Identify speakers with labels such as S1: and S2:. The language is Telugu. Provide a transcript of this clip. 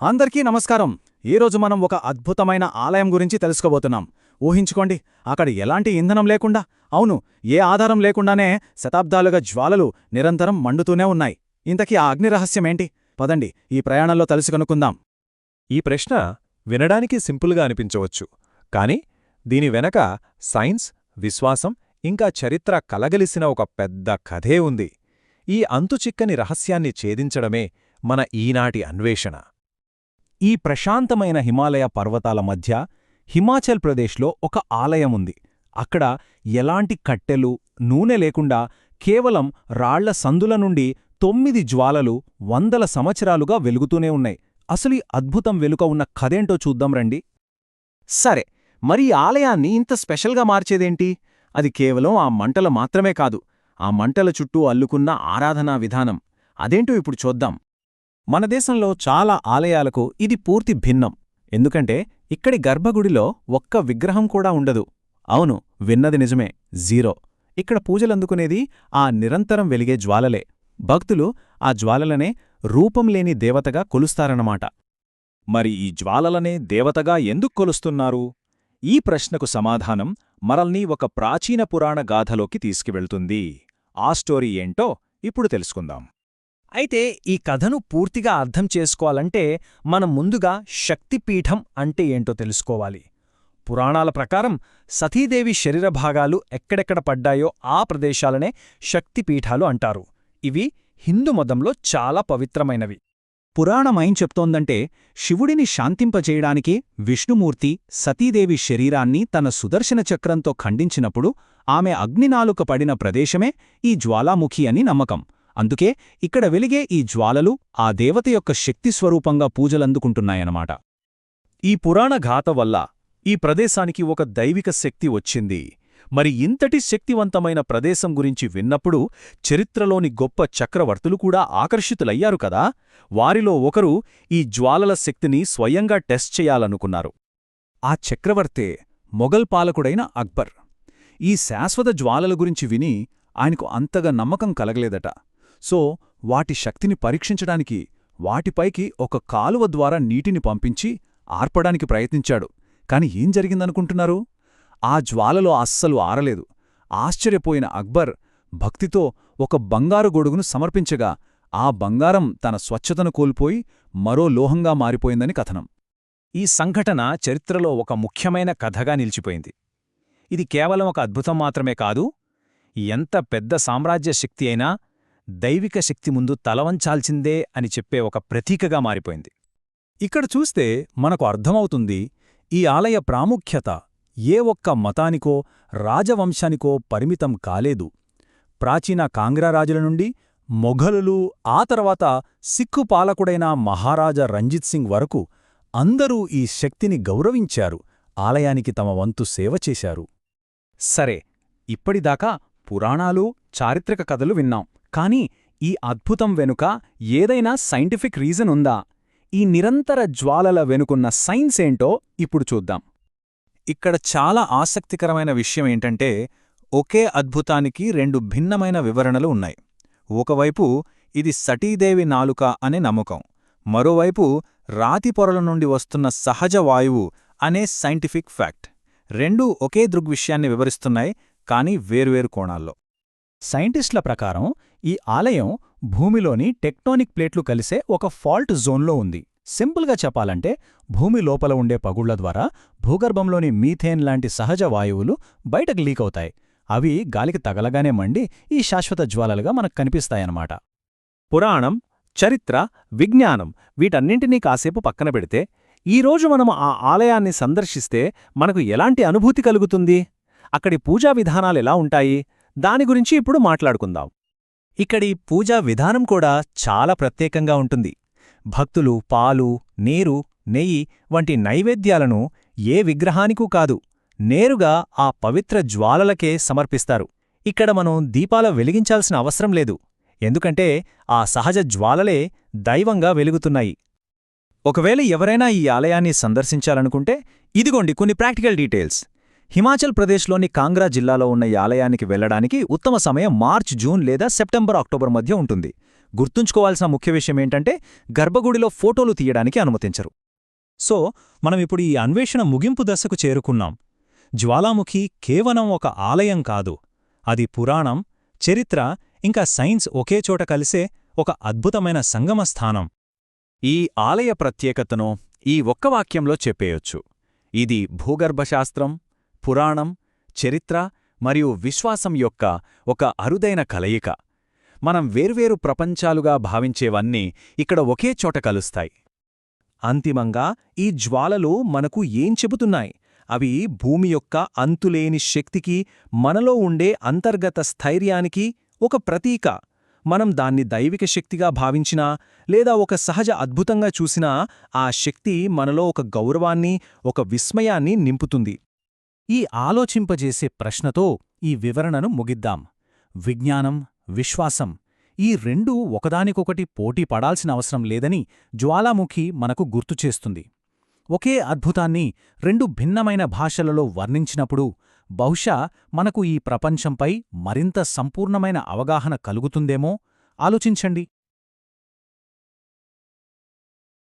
S1: అందరికీ నమస్కారం. ఈరోజు మనం ఒక అద్భుతమైన ఆలయం గురించి తెలుసుకోబోతున్నాం. ఊహించుకోండి, అక్కడ ఎలాంటి ఇంధనం లేకుండా, అవును, ఏ ఆధారం లేకుండానే శతాబ్దాలుగా జ్వాలలు నిరంతరం మండుతూనే ఉన్నాయి. ఇంతకీ ఆ అగ్ని రహస్యమేంటి? పదండి, ఈ ప్రయాణంలో తెలుసుకనుకుందాం.
S2: ఈ ప్రశ్న వినడానికి సింపుల్గా అనిపించవచ్చు, కాని దీని వెనక సైన్స్, విశ్వాసం, ఇంకా చరిత్ర కలగలిసిన ఒక పెద్ద కథే ఉంది. ఈ అంతుచిక్కని రహస్యాన్ని ఛేదించడమే మన ఈనాటి అన్వేషణ. ఈ ప్రశాంతమైన హిమాలయ పర్వతాల మధ్య హిమాచల్ ప్రదేశ్లో ఒక ఆలయముంది. అక్కడ ఎలాంటి కట్టెలు, నూనె లేకుండా కేవలం రాళ్ల సందుల నుండి 9 జ్వాలలు వందల సంవత్సరాలుగా వెలుగుతూనే ఉన్నాయి. అసలీ అద్భుతం వెనుక ఉన్న కథేంటో చూద్దాం రండి.
S3: సరే, మరి ఈ ఆలయాన్ని ఇంత స్పెషల్గా మార్చేదేంటి? అది కేవలం ఆ మంటలు మాత్రమే కాదు, ఆ మంటల చుట్టూ అల్లుకున్న ఆరాధనా విధానం. అదేంటో ఇప్పుడు చూద్దాం.
S2: మన దేశంలో చాలా ఆలయాలకు ఇది పూర్తి భిన్నం. ఎందుకంటే ఇక్కడి గర్భగుడిలో ఒక్క విగ్రహం కూడా ఉండదు. అవును, విన్నది నిజమే, జీరో. ఇక్కడ పూజలందుకునేది ఆ నిరంతరం వెలిగే జ్వాలలే. భక్తులు ఆ జ్వాలలనే రూపంలేని దేవతగా కొలుస్తారన్నమాట.
S4: మరి ఈ జ్వాలలనే దేవతగా ఎందుకు కొలుస్తున్నారు? ఈ ప్రశ్నకు సమాధానం మనల్ని ఒక ప్రాచీన పురాణ గాథలోకి తీసుకువెళ్తుంది. ఆ స్టోరీ ఏంటో ఇప్పుడు తెలుసుకుందాం.
S5: అయితే ఈ కథను పూర్తిగా అర్థం చేసుకోవాలంటే మనం ముందుగా శక్తిపీఠం అంటే ఏంటో తెలుసుకోవాలి. పురాణాల ప్రకారం సతీదేవి శరీరభాగాలు ఎక్కడెక్కడ పడ్డాయో ఆ ప్రదేశాలనే శక్తిపీఠాలు అంటారు. ఇవి హిందూ మతంలో చాలా పవిత్రమైనవి.
S3: పురాణమేం చెప్తోందంటే, శివుడిని శాంతింపచేయడానికి విష్ణుమూర్తి సతీదేవి శరీరాన్ని తన సుదర్శన చక్రంతో ఖండించినప్పుడు ఆమె అగ్నినాలుక పడిన ప్రదేశమే ఈ జ్వాలాముఖి అని నమ్మకం. అందుకే ఇక్కడ వెలిగే ఈ జ్వాలలు ఆ దేవత యొక్క శక్తి స్వరూపంగా పూజలందుకుంటున్నాయన్నమాట.
S2: ఈ పురాణ గాథ వల్ల ఈ ప్రదేశానికి ఒక దైవిక శక్తి వచ్చింది. మరి ఇంతటి శక్తివంతమైన ప్రదేశం గురించి విన్నప్పుడు చరిత్రలోని గొప్ప చక్రవర్తులు కూడా ఆకర్షితులయ్యారు కదా. వారిలో ఒకరు ఈ జ్వాలల శక్తిని స్వయంగా టెస్ట్ చేయాలనుకున్నారు. ఆ చక్రవర్తే మొఘల్ పాలకుడైన అక్బర్. ఈ శాశ్వత జ్వాలల గురించి విని ఆయనకు అంతగా నమ్మకం కలగలేదట. సో వాటి శక్తిని పరీక్షించడానికి వాటిపైకి ఒక కాలువ ద్వారా నీటిని పంపించి ఆర్పడానికి ప్రయత్నించాడు. కాని ఏం జరిగిందనుకుంటున్నారు? ఆ జ్వాలలో అస్సలు ఆరలేదు. ఆశ్చర్యపోయిన అక్బర్ భక్తితో ఒక బంగారు గొడుగును సమర్పించగా ఆ బంగారం తన స్వచ్ఛతను కోల్పోయి మరో లోహంగా మారిపోయిందని కథనం.
S5: ఈ సంఘటన చరిత్రలో ఒక ముఖ్యమైన కథగా నిలిచిపోయింది. ఇది కేవలం ఒక అద్భుతం మాత్రమే కాదు, ఎంత పెద్ద సామ్రాజ్య శక్తి అయినా దైవిక శక్తి ముందు తలవంచాల్సిందే అని చెప్పే ఒక ప్రతీకగా మారిపోయింది.
S2: ఇక్కడ చూస్తే మనకు అర్థమవుతుంది ఈ ఆలయ ప్రాముఖ్యత ఏ ఒక్క మతానికో రాజవంశానికో పరిమితం కాలేదు. ప్రాచీన కాంగ్రా రాజుల నుండి మొఘలులు, ఆ తర్వాత సిక్కు పాలకుడైన మహారాజా రంజిత్ సింగ్ వరకు అందరూ ఈ శక్తిని గౌరవించారు, ఆలయానికి తమ వంతు సేవ చేశారు.
S3: సరే, ఇప్పటిదాకా పురాణాలు, చారిత్రక కథలు విన్నాం. కానీ ఈ అద్భుతం వెనుక ఏదైనా సైంటిఫిక్ రీజన్ ఉందా? ఈ నిరంతర జ్వాలల వెనుకున్న సైన్స్ ఏంటో ఇప్పుడు చూద్దాం.
S1: ఇక్కడ చాలా ఆసక్తికరమైన విషయమేంటంటే, ఒకే అద్భుతానికి 2 భిన్నమైన వివరణలు ఉన్నాయి. ఒకవైపు ఇది సతీదేవి నాలుక అనే నమ్మకం, మరోవైపు రాతి పొరల నుండి వస్తున్న సహజ వాయువు అనే సైంటిఫిక్ ఫ్యాక్ట్. రెండూ ఒకే దృగ్విషయాన్ని వివరిస్తున్నాయి, కానీ వేర్వేరు కోణాల్లో.
S3: సైంటిస్టుల ప్రకారం ఈ ఆలయం భూమిలోని టెక్టోనిక్ ప్లేట్లు కలిసే ఒక ఫాల్ట్ జోన్లో ఉంది. సింపుల్గా చెప్పాలంటే భూమి లోపల ఉండే పగుళ్ల ద్వారా భూగర్భంలోని మీథేన్ లాంటి సహజ వాయువులు బయటకు లీకవుతాయి. అవి గాలికి తగలగానే మండి ఈ శాశ్వత జ్వాలలుగా మనకు కనిపిస్తాయన్నమాట.
S2: పురాణం, చరిత్ర, విజ్ఞానం వీటన్నింటినీ కాసేపు పక్కన పెడితే ఈరోజు మనం ఆ ఆలయాన్ని సందర్శిస్తే మనకు ఎలాంటి అనుభూతి కలుగుతుంది? అక్కడి పూజా విధానాలెలా ఉంటాయి? దాని గురించి ఇప్పుడు మాట్లాడుకుందాం.
S5: ఇక్కడి పూజా విధానం కూడా చాలా ప్రత్యేకంగా ఉంటుంది. భక్తులు పాలు, నీరు, నెయ్యి వంటి నైవేద్యాలను ఏ విగ్రహానికూ కాదు, నేరుగా ఆ పవిత్ర జ్వాలలకే సమర్పిస్తారు. ఇక్కడ మనం దీపాల వెలిగించాల్సిన అవసరం లేదు, ఎందుకంటే ఆ సహజ జ్వాలలే దైవంగా వెలుగుతున్నాయి. ఒకవేళ ఎవరైనా ఈ ఆలయాన్ని సందర్శించాలనుకుంటే ఇదిగోండి కొన్ని ప్రాక్టికల్ డీటెయిల్స్. హిమాచల్ ప్రదేశ్లోని కాంగ్రా జిల్లాలో ఉన్న ఈ ఆలయానికి వెళ్లడానికి ఉత్తమ సమయం మార్చ్, జూన్ లేదా సెప్టెంబర్, అక్టోబర్ మధ్య ఉంటుంది.
S2: గుర్తుంచుకోవాల్సిన ముఖ్య విషయమేంటంటే గర్భగుడిలో ఫోటోలు తీయడానికి అనుమతించరు.
S5: సో మనమిప్పుడు ఈ అన్వేషణ ముగింపు దశకు చేరుకున్నాం. జ్వాలాముఖి కేవలం ఒక ఆలయం కాదు, అది పురాణం, చరిత్ర ఇంకా సైన్స్ ఒకే చోట కలిసే ఒక అద్భుతమైన సంగమస్థానం.
S4: ఈ ఆలయ ప్రత్యేకతను ఈ ఒక్క వాక్యంలో చెప్పేయొచ్చు. ఇది భూగర్భశాస్త్రం, పురాణం, చరిత్ర మరియు విశ్వాసం యొక్క ఒక అరుదైన కలయిక. మనం వేర్వేరు ప్రపంచాలుగా భావించేవన్నీ ఇక్కడ ఒకే చోట కలుస్తాయి.
S2: అంతిమంగా ఈ జ్వాలలు మనకు ఏం చెబుతున్నాయి? అవి భూమి యొక్క అంతులేని శక్తికి, మనలో ఉండే అంతర్గత స్థైర్యానికి ఒక ప్రతీక. మనం దాన్ని దైవిక శక్తిగా భావించినా లేదా ఒక సహజ అద్భుతంగా చూసినా ఆ శక్తి మనలో ఒక గౌరవాన్ని, ఒక విస్మయాన్ని నింపుతుంది.
S3: ఈ ఆలోచింపజేసే ప్రశ్నతో ఈ వివరణను ముగిద్దాం. విజ్ఞానం, విశ్వాసం ఈ రెండూ ఒకదానికొకటి పోటీ పడాల్సిన అవసరం లేదని జ్వాలాముఖి మనకు గుర్తుచేస్తుంది. ఒకే అద్భుతాన్ని రెండు భిన్నమైన భాషలలో వర్ణించినప్పుడు బహుశా మనకు ఈ ప్రపంచంపై మరింత సంపూర్ణమైన అవగాహన కలుగుతుందేమో ఆలోచించండి.